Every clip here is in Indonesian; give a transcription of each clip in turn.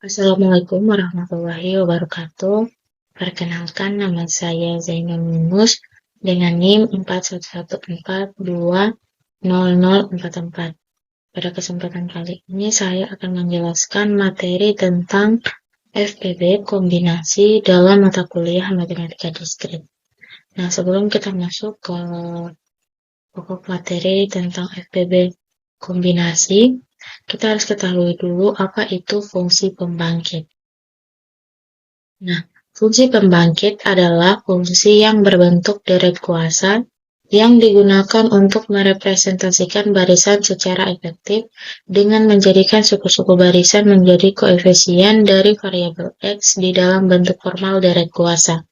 Assalamualaikum warahmatullahi wabarakatuh. Perkenalkan, nama saya Zainal Yunus dengan NIM 4114200044. Pada kesempatan kali ini saya akan menjelaskan materi tentang FPB kombinasi dalam mata kuliah Matematika Diskrit. Nah, sebelum kita masuk ke pokok materi tentang FPB kombinasi, kita harus ketahui dulu apa itu fungsi pembangkit. Nah, fungsi pembangkit adalah fungsi yang berbentuk deret kuasa yang digunakan untuk merepresentasikan barisan secara efektif dengan menjadikan suku-suku barisan menjadi koefisien dari variabel X di dalam bentuk formal deret kuasa.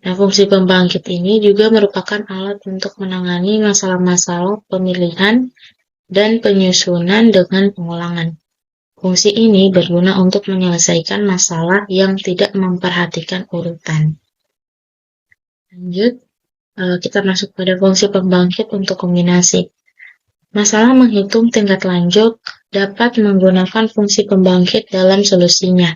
Nah, fungsi pembangkit ini juga merupakan alat untuk menangani masalah-masalah pemilihan dan penyusunan dengan pengulangan. Fungsi ini berguna untuk menyelesaikan masalah yang tidak memperhatikan urutan. Lanjut, kita masuk pada fungsi pembangkit untuk kombinasi. Masalah menghitung tingkat lanjut dapat menggunakan fungsi pembangkit dalam solusinya.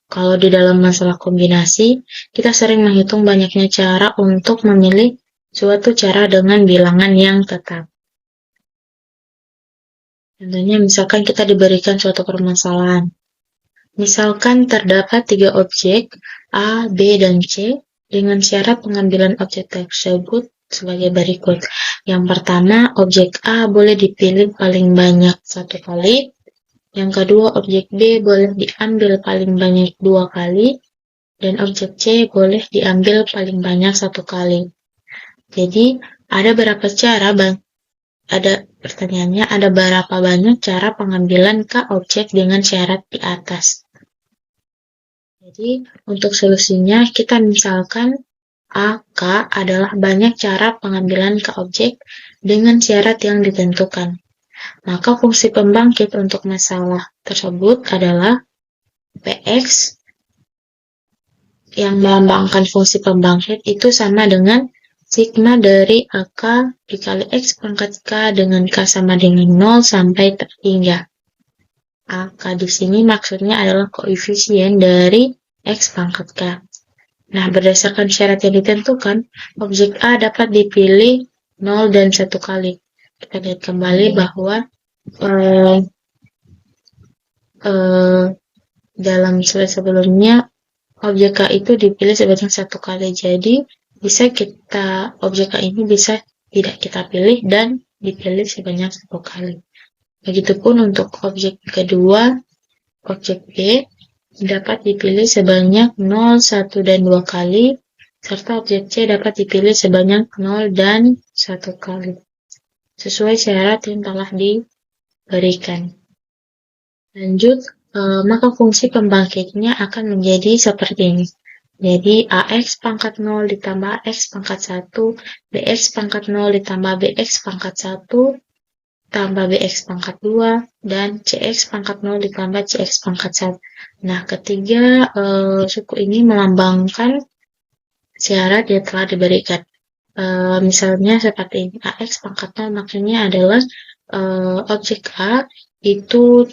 Kalau di dalam masalah kombinasi, kita sering menghitung banyaknya cara untuk memilih suatu cara dengan bilangan yang tetap. Contohnya, misalkan kita diberikan suatu permasalahan. Misalkan terdapat 3 objek A, B, dan C dengan syarat pengambilan objek tersebut sebagai berikut. Yang pertama, objek A boleh dipilih paling banyak 1 kali. Yang kedua, objek B boleh diambil paling banyak 2 kali. Dan objek C boleh diambil paling banyak 1 kali. Jadi, ada berapa cara, Bang? Pertanyaannya, ada berapa banyak cara pengambilan K objek dengan syarat di atas? Jadi, untuk solusinya, kita misalkan AK adalah banyak cara pengambilan K objek dengan syarat yang ditentukan. Maka fungsi pembangkit untuk masalah tersebut adalah Px yang melambangkan fungsi pembangkit itu sama dengan sigma dari AK dikali X pangkat K dengan K sama dengan 0 sampai terhingga. AK di sini maksudnya adalah koefisien dari X pangkat K. Nah, berdasarkan syarat yang ditentukan, objek A dapat dipilih 0 dan 1 kali. Kita lihat kembali bahwa dalam slide sebelumnya, objek K itu dipilih sebanyak 1 kali. Jadi, objek K ini bisa tidak kita pilih dan dipilih sebanyak 1 kali. Begitupun untuk objek kedua, objek B dapat dipilih sebanyak 0, 1, dan 2 kali, serta objek C dapat dipilih sebanyak 0 dan 1 kali, sesuai syarat yang telah diberikan. Lanjut, maka fungsi pembangkitnya akan menjadi seperti ini. Jadi, AX pangkat 0 ditambah AX pangkat 1, BX pangkat 0 ditambah BX pangkat 1, tambah BX pangkat 2, dan CX pangkat 0 ditambah CX pangkat 1. Nah, ketiga suku ini melambangkan syarat yang telah diberikan. Misalnya seperti ini, AX pangkat 0 maksudnya adalah objek A itu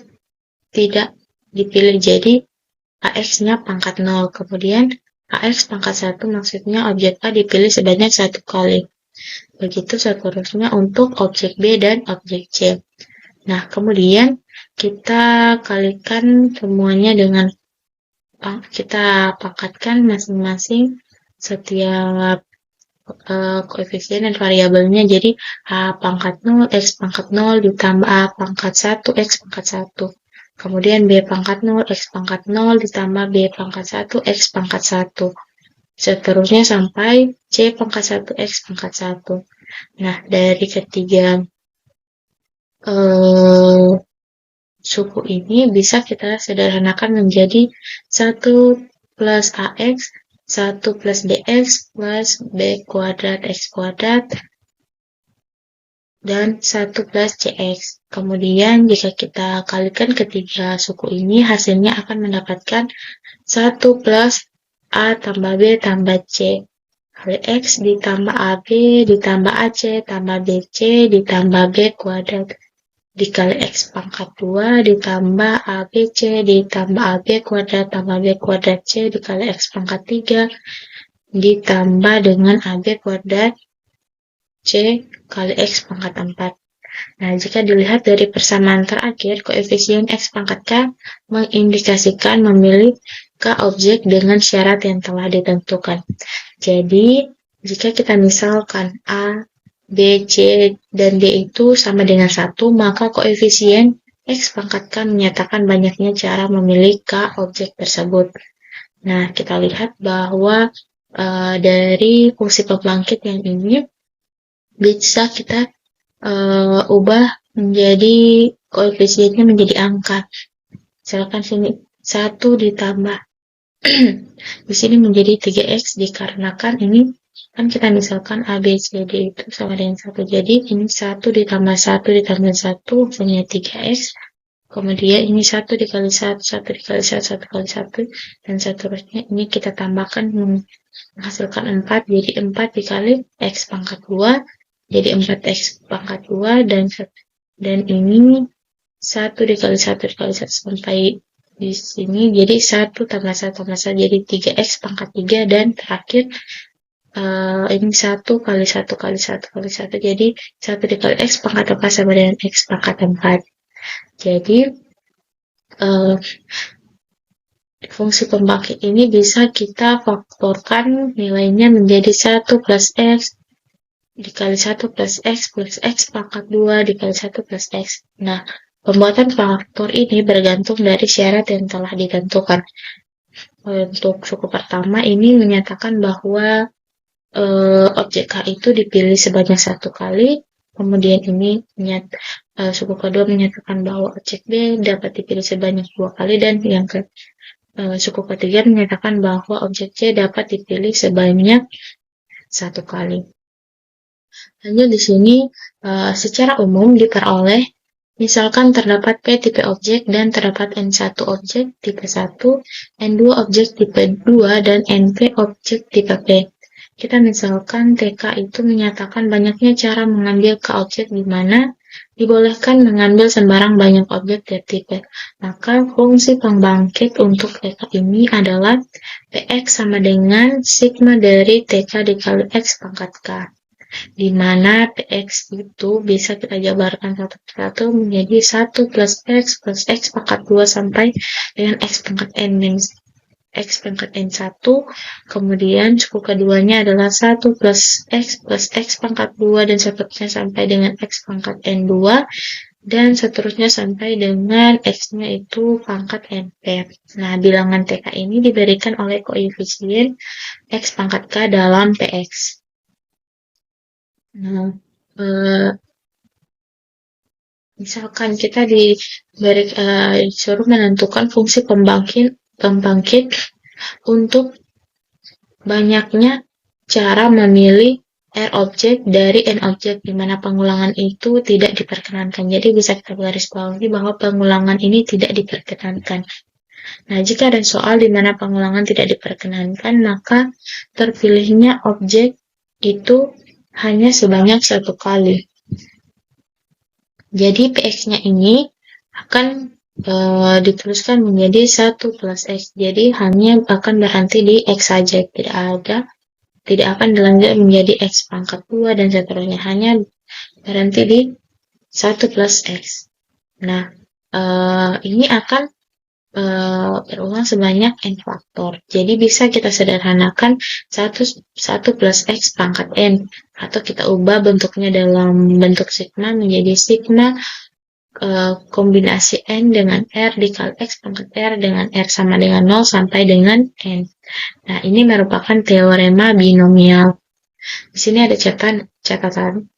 tidak dipilih, jadi AX-nya pangkat 0. Kemudian AX pangkat 1 maksudnya objek A dipilih sebanyak 1 kali. Begitu seterusnya untuk objek B dan objek C. Nah, kemudian kita kalikan semuanya dengan kita pangkatkan masing-masing setiap koefisien dan variabelnya. Jadi A pangkat 0, X pangkat 0 ditambah A pangkat 1, X pangkat 1. Kemudian B pangkat 0, X pangkat 0 ditambah B pangkat 1, X pangkat 1. Seterusnya sampai C pangkat 1, X pangkat 1. Nah, dari ketiga suku ini bisa kita sederhanakan menjadi 1 plus AX, 1 plus BX plus B kuadrat X kuadrat, dan 1 plus CX. Kemudian jika kita kalikan ketiga suku ini, hasilnya akan mendapatkan 1 plus A tambah B tambah C kali X ditambah AB ditambah AC tambah BC ditambah B kuadrat dikali X pangkat 2 ditambah ABC ditambah AB kuadrat tambah B kuadrat C dikali X pangkat 3 ditambah dengan AB kuadrat C kali X pangkat 4. Nah, jika dilihat dari persamaan terakhir, koefisien X pangkat K mengindikasikan memilih K objek dengan syarat yang telah ditentukan. Jadi, jika kita misalkan A, B, C, dan D itu sama dengan 1, maka koefisien X pangkat K menyatakan banyaknya cara memilih K objek tersebut. Nah, kita lihat bahwa dari fungsi pembangkit yang ini bisa kita ubah menjadi koefisiennya menjadi angka. Misalkan sini 1 ditambah di sini menjadi 3x dikarenakan ini kan kita misalkan A, B, C, D itu sama dengan 1. Jadi ini 1 ditambah 1 ditambah 1 hasilnya 3x. Kemudian ini 1 dikali 1, 1 dikali 1, 1 kali 1, dan seterusnya. Ini kita tambahkan menghasilkan 4, jadi 4 dikali X pangkat 2, jadi 4X pangkat 2, dan ini 1 dikali 1 dikali 1 sampai di sini, jadi 1 tambah 1 tambah 1, jadi 3X pangkat 3, dan terakhir ini 1 kali 1 kali 1 kali 1, jadi 1 dikali X pangkat 4 sama dengan X pangkat 4. Jadi, fungsi pembangkit ini bisa kita faktorkan nilainya menjadi 1 plus X dikali 1 plus X pangkat 2 dikali 1 plus X. Nah, pembuatan faktor ini bergantung dari syarat yang telah ditentukan. Untuk suku pertama ini menyatakan bahwa objek K itu dipilih sebanyak 1 kali. Kemudian ini suku kedua menyatakan bahwa objek B dapat dipilih sebanyak 2 kali, dan yang suku ketiga menyatakan bahwa objek C dapat dipilih sebanyak 1 kali. Lanjut di sini secara umum diperoleh misalkan terdapat P tipe objek dan terdapat N1 objek tipe 1, N2 objek tipe 2, dan NP objek tipe P. Kita misalkan TK itu menyatakan banyaknya cara mengambil K objek di mana dibolehkan mengambil sembarang banyak objek dari tipe. Maka fungsi pembangkit untuk TK ini adalah Px sama dengan sigma dari TK dikali X pangkat K. Di mana Px itu bisa kita jabarkan satu persatu menjadi 1 plus X pangkat 2 sampai dengan X pangkat N X pangkat N1, kemudian suku keduanya adalah 1 plus X pangkat 2, dan seterusnya sampai dengan X pangkat N2, dan seterusnya sampai dengan X-nya itu pangkat NP. Nah, bilangan TK ini diberikan oleh koefisien X pangkat K dalam Px. Nah, misalkan kita disuruh menentukan fungsi pembangkit untuk banyaknya cara memilih R objek dari N objek, di mana pengulangan itu tidak diperkenankan. Jadi bisa kita garis bawahi bahwa pengulangan ini tidak diperkenankan. Nah, jika ada soal di mana pengulangan tidak diperkenankan, maka terpilihnya objek itu hanya sebanyak 1 kali. Jadi Px-nya ini akan dituliskan menjadi 1 plus X. Jadi hanya akan berhenti di X saja, tidak akan dilanjut menjadi X pangkat 2 dan seterusnya, hanya berhenti di 1 plus X. Nah, ini akan berulang sebanyak N faktor. Jadi bisa kita sederhanakan 1 plus X pangkat N, atau kita ubah bentuknya dalam bentuk sigma menjadi sigma kombinasi N dengan R dikali X pangkat R dengan R sama dengan 0 sampai dengan N. Nah, ini merupakan teorema binomial. Di sini ada catatan.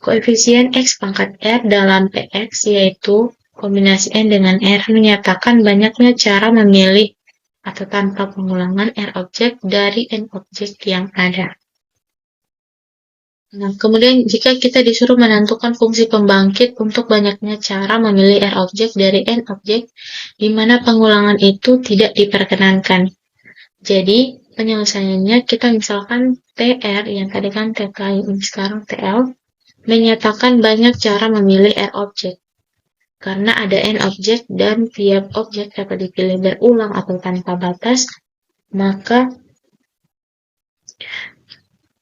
Koefisien X pangkat R dalam Px yaitu kombinasi N dengan R menyatakan banyaknya cara memilih atau tanpa pengulangan R objek dari N objek yang ada. Nah, kemudian jika kita disuruh menentukan fungsi pembangkit untuk banyaknya cara memilih R objek dari N objek, di mana pengulangan itu tidak diperkenankan. Jadi, penyelesaiannya kita misalkan TR, yang tadi kan TK, ini sekarang TL, menyatakan banyak cara memilih R object. Karena ada N objek dan tiap objek dapat dipilih berulang atau tanpa batas, maka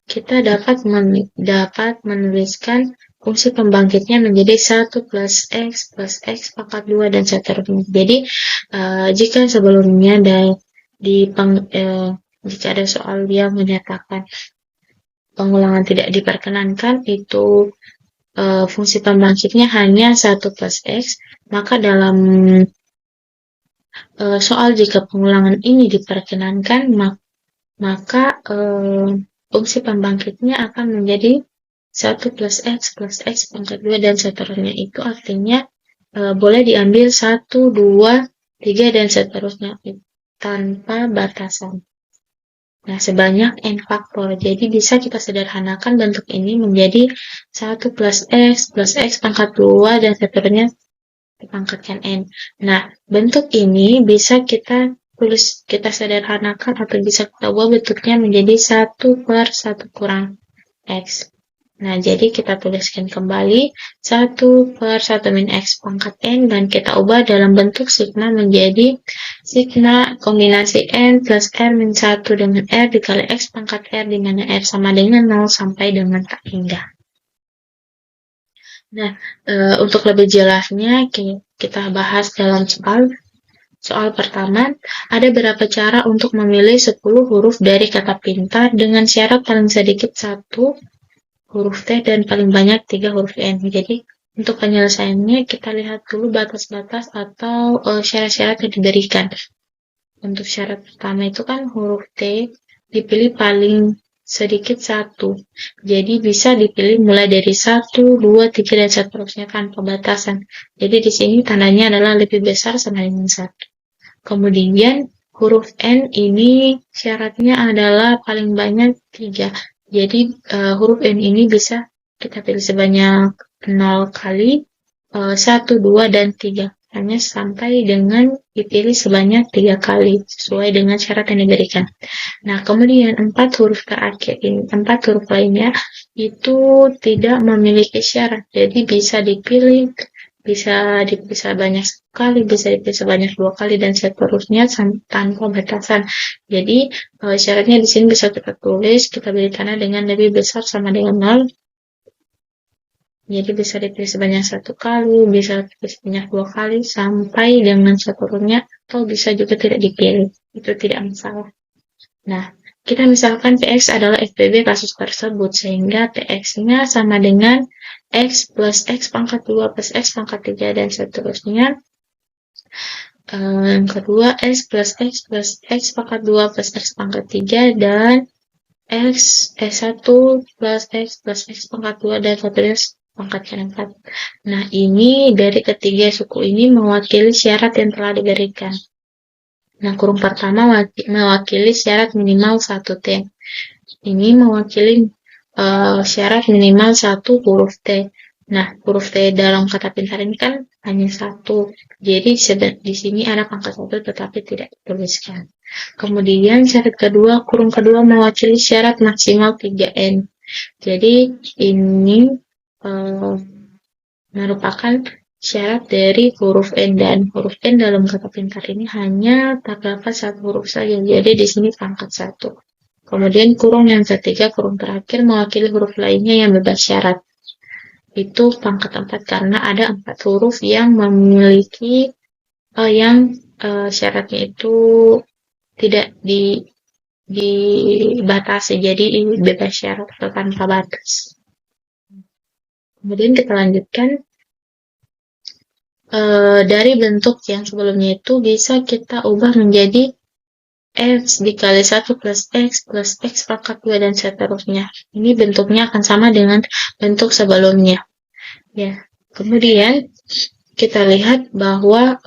kita dapat menuliskan fungsi pembangkitnya menjadi 1 plus X pangkat 2 dan seterusnya. Jadi, jika sebelumnya jika ada soal yang menyatakan pengulangan tidak diperkenankan, itu fungsi pembangkitnya hanya 1 plus X, maka dalam soal jika pengulangan ini diperkenankan, maka fungsi pembangkitnya akan menjadi 1 plus X pangkat 2 dan seterusnya. Itu artinya boleh diambil 1, 2, 3 dan seterusnya tanpa batasan. Nah, sebanyak N faktor. Jadi bisa kita sederhanakan bentuk ini menjadi 1 plus X pangkat 2 dan seterusnya dipangkatkan N. Nah, bentuk ini bisa kita sederhanakan atau bisa kita ubah bentuknya menjadi 1 per 1 kurang X. Nah, jadi kita tuliskan kembali 1 per 1 min X pangkat N dan kita ubah dalam bentuk sigma menjadi sigma kombinasi N plus R min 1 dengan R dikali X pangkat R di mana R sama dengan 0 sampai dengan tak hingga. Nah, untuk lebih jelasnya kita bahas dalam soal pertama, ada berapa cara untuk memilih 10 huruf dari kata pintar dengan syarat paling sedikit 1 huruf T dan paling banyak 3 huruf N. Jadi, untuk penyelesaiannya kita lihat dulu batas-batas atau syarat-syarat yang diberikan. Untuk syarat pertama itu kan huruf T dipilih paling sedikit 1. Jadi bisa dipilih mulai dari 1, 2, 3, dan seterusnya tanpa batasan. Jadi di sini tandanya adalah lebih besar sama dengan 1. Kemudian huruf N ini syaratnya adalah paling banyak 3. Jadi huruf N ini bisa kita pilih sebanyak 0 kali, 1, 2, dan 3. Hanya sampai dengan dipilih sebanyak 3 kali sesuai dengan syarat yang diberikan. Nah, kemudian 4 huruf terakhir ini, 4 huruf lainnya itu tidak memiliki syarat. Jadi bisa dipilih bisa banyak sekali, bisa dipilih sebanyak 2 kali dan seterusnya tanpa batasan. Jadi syaratnya di sini bisa kita tulis, kita beri tanda dengan lebih besar sama dengan 0. Jadi bisa dipilih sebanyak 1 kali, bisa dipilih sebanyak 2 kali sampai dengan seterusnya, atau bisa juga tidak dipilih. Itu tidak masalah. Nah, kita misalkan PX adalah FBB kasus tersebut, sehingga PX-nya sama dengan X plus X pangkat 2 plus X pangkat 3 dan seterusnya. Yang kedua, X plus X plus X pangkat 2 plus X pangkat 3 dan S1 plus X plus X pangkat 2 dan seterusnya pangkat 4. Nah, ini dari ketiga suku ini mewakili syarat yang telah diberikan. Nah, kurung pertama mewakili syarat minimal 1 T. Ini mewakili syarat minimal 1 huruf T. Nah, huruf T dalam kata pintar ini kan hanya 1. Jadi, di sini ada pangkat 1 tetapi tidak dituliskan. Kemudian, syarat kedua, kurung kedua mewakili syarat maksimal 3N. Jadi, ini merupakan syarat dari huruf N, dan huruf N dalam kata pintar ini hanya terdapat 1 huruf saja. Jadi di sini pangkat 1. Kemudian kurung yang ketiga, kurung terakhir mewakili huruf lainnya yang bebas syarat. Itu pangkat 4 karena ada 4 huruf yang memiliki syaratnya itu tidak dibatasi. Jadi bebas syarat atau tanpa batas. Kemudian kita lanjutkan. Dari bentuk yang sebelumnya itu bisa kita ubah menjadi X dikali 1 plus X pangkat 2 dan seterusnya. Ini bentuknya akan sama dengan bentuk sebelumnya. Ya. Kemudian kita lihat bahwa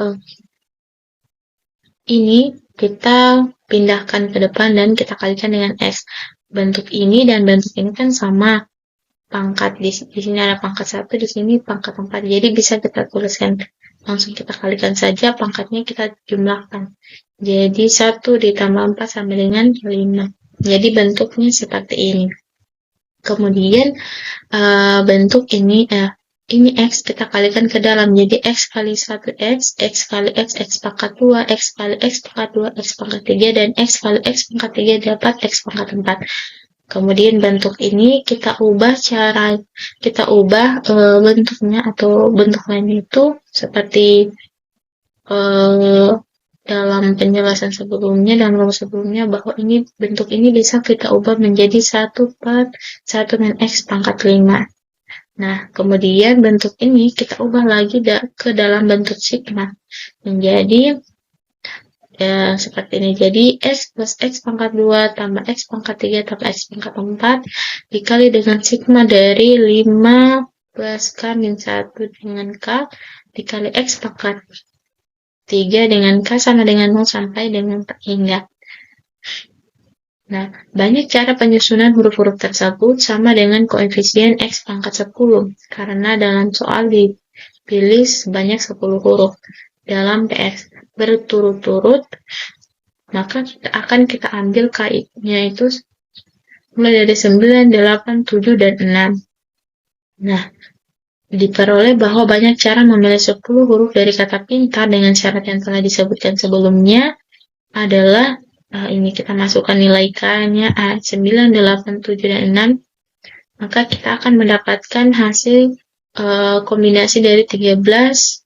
ini kita pindahkan ke depan dan kita kalikan dengan X. Bentuk ini dan bentuk ini kan sama. Pangkat di sini ada pangkat 1, di sini pangkat 4. Jadi bisa kita tuliskan langsung, kita kalikan saja, pangkatnya kita jumlahkan. Jadi 1 ditambah 4 sama dengan 5. Jadi bentuknya seperti ini. Kemudian bentuk ini X kita kalikan ke dalam, jadi X kali 1X, X kali X, X pangkat 2, X kali X pangkat 2, X pangkat 3, dan X kali X pangkat 3 dapat X pangkat 4. Kemudian bentuk ini kita ubah bentuknya atau bentuk lainnya itu seperti dalam penjelasan sebelumnya dan rumus sebelumnya, bahwa bentuk ini bisa kita ubah menjadi 1/1 dengan X pangkat 5. Nah, kemudian bentuk ini kita ubah lagi ke dalam bentuk sigma menjadi seperti ini. Jadi X plus X pangkat 2 tambah X pangkat 3 tambah X pangkat 4 dikali dengan sigma dari 5 plus K min 1 dengan K dikali X pangkat 3 dengan K sama dengan 0 sampai dengan hingga. Nah, banyak cara penyusunan huruf-huruf tersebut sama dengan koefisien X pangkat 10, karena dalam soal dipilih sebanyak 10 huruf dalam PX berturut-turut, maka kita ambil K-nya itu mulai dari 9, 8, 7, dan 6. Nah, diperoleh bahwa banyak cara memilih 10 huruf dari kata pintar dengan syarat yang telah disebutkan sebelumnya adalah ini kita masukkan nilai K-nya 9, 8, 7, dan 6, maka kita akan mendapatkan hasil kombinasi dari 13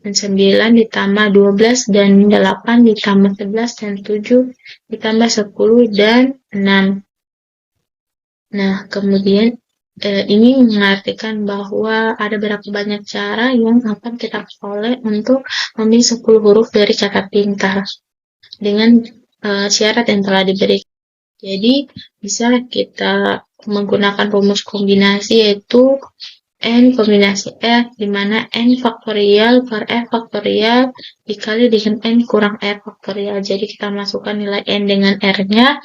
dan 9 ditambah 12 dan 8 ditambah 11 dan 7 ditambah 10 dan 6. Nah, kemudian ini mengartikan bahwa ada berapa banyak cara yang akan kita peroleh untuk memilih 10 huruf dari kata pintar dengan syarat yang telah diberikan. Jadi, bisa kita menggunakan rumus kombinasi, yaitu N kombinasi F, di mana N faktorial per F faktorial dikali dengan N kurang R faktorial. Jadi, kita masukkan nilai N dengan R-nya.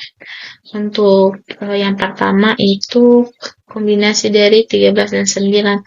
Untuk yang pertama itu kombinasi dari 13 dan 9.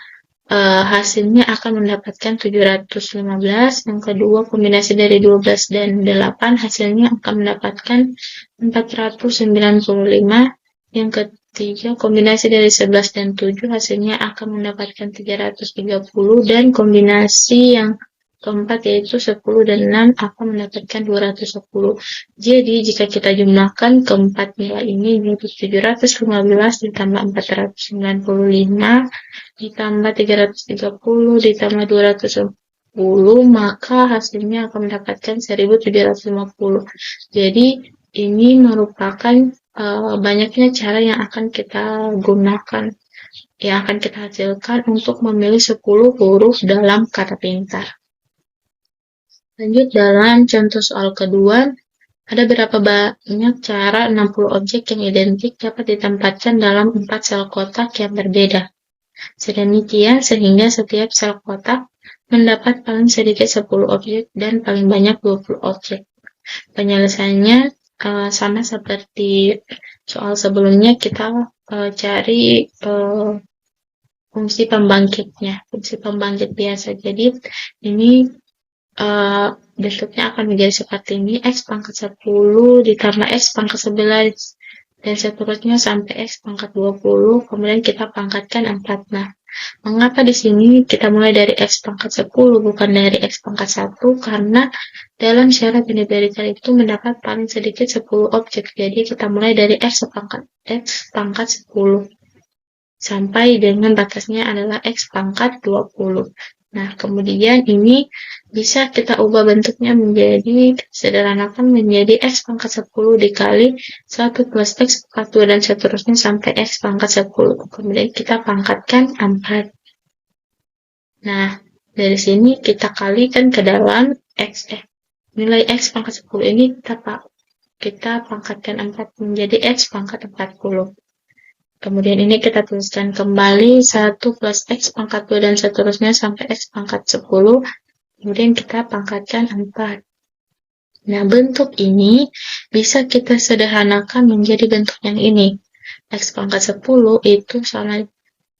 Hasilnya akan mendapatkan 715. Yang kedua, kombinasi dari 12 dan 8, hasilnya akan mendapatkan 495. Yang ketiga, kombinasi dari 11 dan 7, hasilnya akan mendapatkan 330. Dan kombinasi yang keempat, yaitu 10 dan 6, akan mendapatkan 210. Jadi, jika kita jumlahkan keempat nilai ini, yaitu 715 ditambah 495 ditambah 330 ditambah 210, maka hasilnya akan mendapatkan 1750. Jadi, ini merupakan banyaknya cara yang akan kita gunakan, yang akan kita hasilkan untuk memilih 10 huruf dalam kata pintar. Lanjut dalam contoh soal kedua, ada berapa banyak cara 60 objek yang identik dapat ditempatkan dalam 4 sel kotak yang berbeda. Sedemikian sehingga setiap sel kotak mendapat paling sedikit 10 objek dan paling banyak 20 objek. Penyelesaiannya sama seperti soal sebelumnya, kita cari fungsi pembangkitnya, fungsi pembangkit biasa. Jadi ini bentuknya akan menjadi seperti ini, X pangkat 10 ditambah X pangkat 11 dan seterusnya sampai X pangkat 20, kemudian kita pangkatkan 4. Nah, mengapa di sini kita mulai dari X pangkat 10 bukan dari X pangkat 1? Karena dalam syarat yang diberikan itu mendapat paling sedikit 10 objek, jadi kita mulai dari X pangkat 10 sampai dengan batasnya adalah X pangkat 20. Nah, kemudian ini bisa kita ubah bentuknya menjadi, sederhanakan menjadi X pangkat 10 dikali 1 plus X pangkat 2 dan seterusnya sampai X pangkat 10. Kemudian kita pangkatkan 4. Nah, dari sini kita kalikan ke dalam nilai X pangkat 10 ini kita pangkatkan 4 menjadi X pangkat 40. Kemudian ini kita tuliskan kembali 1 plus X pangkat 2 dan seterusnya sampai X pangkat 10. Kemudian kita pangkatkan 4. Nah, bentuk ini bisa kita sederhanakan menjadi bentuk yang ini. X pangkat 10 itu sama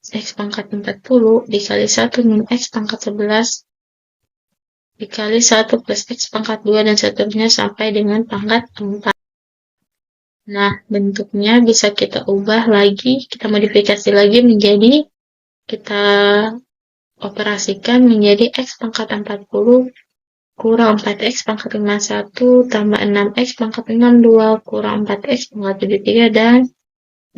X pangkat 40 dikali 1 min X pangkat 11 dikali 1 plus X pangkat 2 dan seterusnya sampai dengan pangkat 4. Nah, bentuknya bisa kita ubah lagi, kita modifikasi lagi menjadi, kita operasikan menjadi X pangkat 40 kurang 4X pangkat 51 tambah 6X pangkat 62 kurang 4X pangkat 73 dan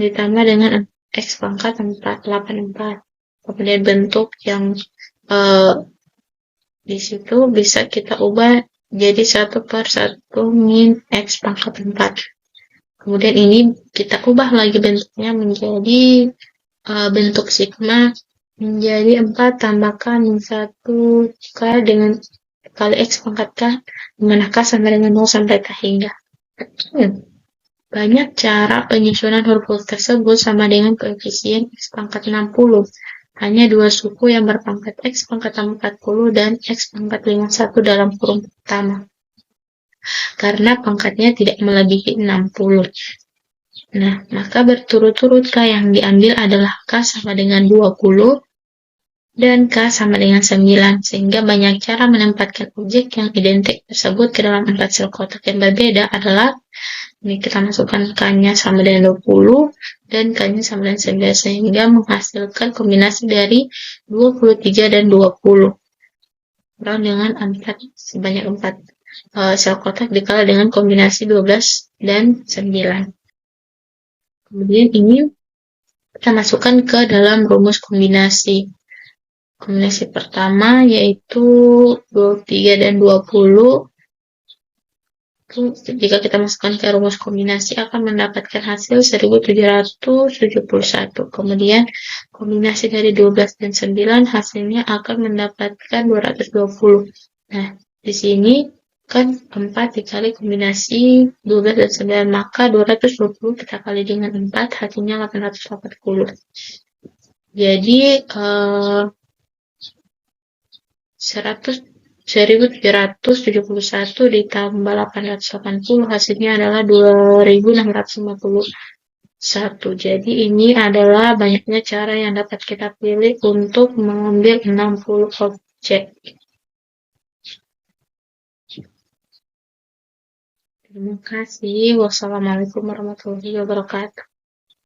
ditambah dengan X pangkat 484. Kemudian bentuk yang di situ bisa kita ubah jadi 1/1 min X pangkat 4. Kemudian ini kita ubah lagi bentuknya menjadi bentuk sigma menjadi 4 tambah K min 1 K dengan kali X pangkat K, dimana K sama dengan 0 sampai K hingga. Banyak cara penyusunan huruf tersebut sama dengan koefisien X pangkat 60. Hanya dua suku yang berpangkat X pangkat 40 dan X pangkat 51 dalam kurung pertama. Karena pangkatnya tidak melebihi 60. Nah, maka berturut-turut K yang diambil adalah K sama dengan 20 dan K sama dengan 9, sehingga banyak cara menempatkan objek yang identik tersebut ke dalam 4 sel kotak yang berbeda adalah ini kita masukkan K-nya sama dengan 20 dan K-nya sama dengan 9, sehingga menghasilkan kombinasi dari 23 dan 20 kurang dengan 4, sebanyak 4 sel kotak dikala dengan kombinasi 12 dan 9. Kemudian ini kita masukkan ke dalam rumus kombinasi. Kombinasi pertama yaitu 23 dan 20. Jika kita masukkan ke rumus kombinasi akan mendapatkan hasil 1771. Kemudian kombinasi dari 12 dan 9 hasilnya akan mendapatkan 220. Nah, di sini kan 4 dikali kombinasi 12 dan 9, maka 220 kita kali dengan 4 hasilnya 880. Jadi 1771 ditambah 880 hasilnya adalah 2651. Jadi ini adalah banyaknya cara yang dapat kita pilih untuk mengambil 60 objek. Terima kasih. Wassalamualaikum warahmatullahi wabarakatuh.